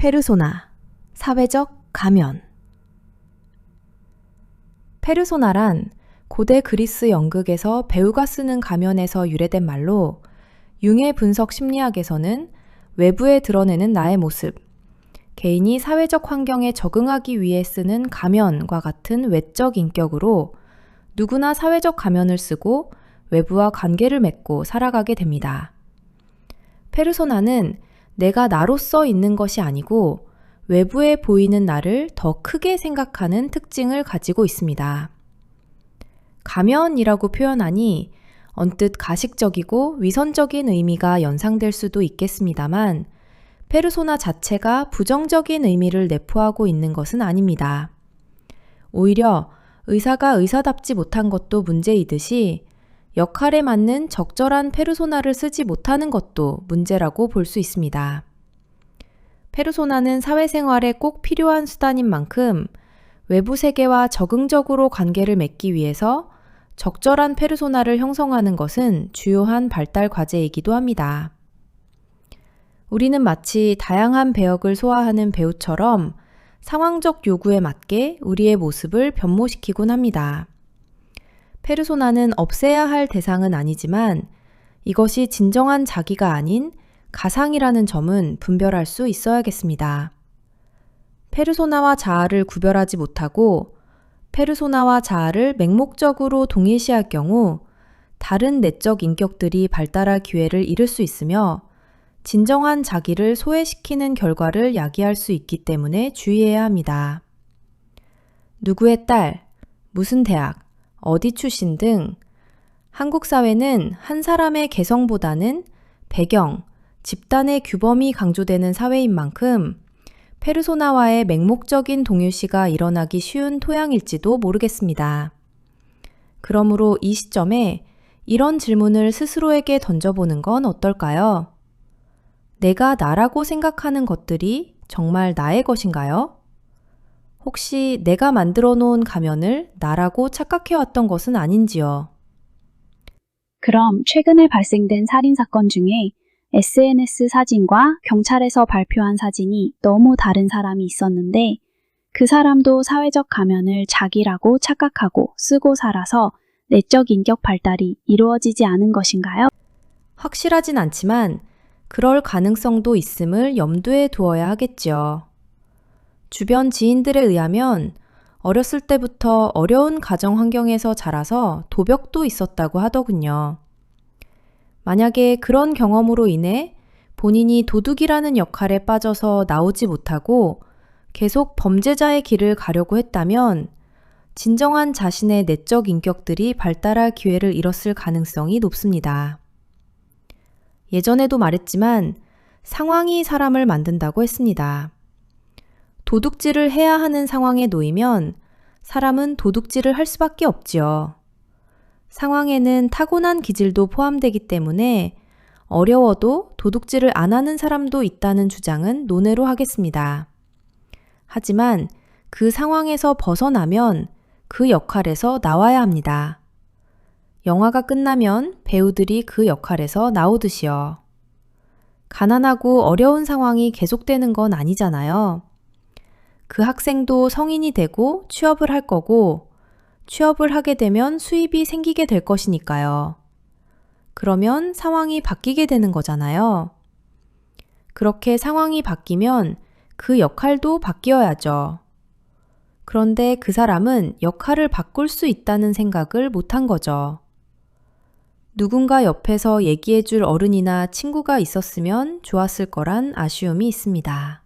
페르소나, 사회적 가면. 페르소나란 고대 그리스 연극에서 배우가 쓰는 가면에서 유래된 말로 융의 분석 심리학에서는 외부에 드러내는 나의 모습, 개인이 사회적 환경에 적응하기 위해 쓰는 가면과 같은 외적 인격으로 누구나 사회적 가면을 쓰고 외부와 관계를 맺고 살아가게 됩니다. 페르소나는 내가 나로서 있는 것이 아니고 외부에 보이는 나를 더 크게 생각하는 특징을 가지고 있습니다. 가면이라고 표현하니 언뜻 가식적이고 위선적인 의미가 연상될 수도 있겠습니다만 페르소나 자체가 부정적인 의미를 내포하고 있는 것은 아닙니다. 오히려 의사가 의사답지 못한 것도 문제이듯이 역할에 맞는 적절한 페르소나를 쓰지 못하는 것도 문제라고 볼 수 있습니다. 페르소나는 사회생활에 꼭 필요한 수단인 만큼 외부 세계와 적응적으로 관계를 맺기 위해서 적절한 페르소나를 형성하는 것은 주요한 발달 과제이기도 합니다. 우리는 마치 다양한 배역을 소화하는 배우처럼 상황적 요구에 맞게 우리의 모습을 변모시키곤 합니다. 페르소나는 없애야 할 대상은 아니지만 이것이 진정한 자기가 아닌 가상이라는 점은 분별할 수 있어야겠습니다. 페르소나와 자아를 구별하지 못하고 페르소나와 자아를 맹목적으로 동일시할 경우 다른 내적 인격들이 발달할 기회를 잃을 수 있으며 진정한 자기를 소외시키는 결과를 야기할 수 있기 때문에 주의해야 합니다. 누구의 딸, 무슨 대학, 어디 출신 등 한국 사회는 한 사람의 개성보다는 배경, 집단의 규범이 강조되는 사회인 만큼 페르소나와의 맹목적인 동일시가 일어나기 쉬운 토양일지도 모르겠습니다. 그러므로 이 시점에 이런 질문을 스스로에게 던져보는 건 어떨까요? 내가 나라고 생각하는 것들이 정말 나의 것인가요? 혹시 내가 만들어 놓은 가면을 나라고 착각해왔던 것은 아닌지요? 그럼 최근에 발생된 살인사건 중에 SNS 사진과 경찰에서 발표한 사진이 너무 다른 사람이 있었는데 그 사람도 사회적 가면을 자기라고 착각하고 쓰고 살아서 내적 인격 발달이 이루어지지 않은 것인가요? 확실하진 않지만 그럴 가능성도 있음을 염두에 두어야 하겠죠. 주변 지인들에 의하면 어렸을 때부터 어려운 가정 환경에서 자라서 도벽도 있었다고 하더군요. 만약에 그런 경험으로 인해 본인이 도둑이라는 역할에 빠져서 나오지 못하고 계속 범죄자의 길을 가려고 했다면 진정한 자신의 내적 인격들이 발달할 기회를 잃었을 가능성이 높습니다. 예전에도 말했지만 상황이 사람을 만든다고 했습니다. 도둑질을 해야 하는 상황에 놓이면 사람은 도둑질을 할 수밖에 없지요. 상황에는 타고난 기질도 포함되기 때문에 어려워도 도둑질을 안 하는 사람도 있다는 주장은 논외로 하겠습니다. 하지만 그 상황에서 벗어나면 그 역할에서 나와야 합니다. 영화가 끝나면 배우들이 그 역할에서 나오듯이요. 가난하고 어려운 상황이 계속되는 건 아니잖아요. 그 학생도 성인이 되고 취업을 할 거고 취업을 하게 되면 수입이 생기게 될 것이니까요. 그러면 상황이 바뀌게 되는 거잖아요. 그렇게 상황이 바뀌면 그 역할도 바뀌어야죠. 그런데 그 사람은 역할을 바꿀 수 있다는 생각을 못한 거죠. 누군가 옆에서 얘기해 줄 어른이나 친구가 있었으면 좋았을 거란 아쉬움이 있습니다.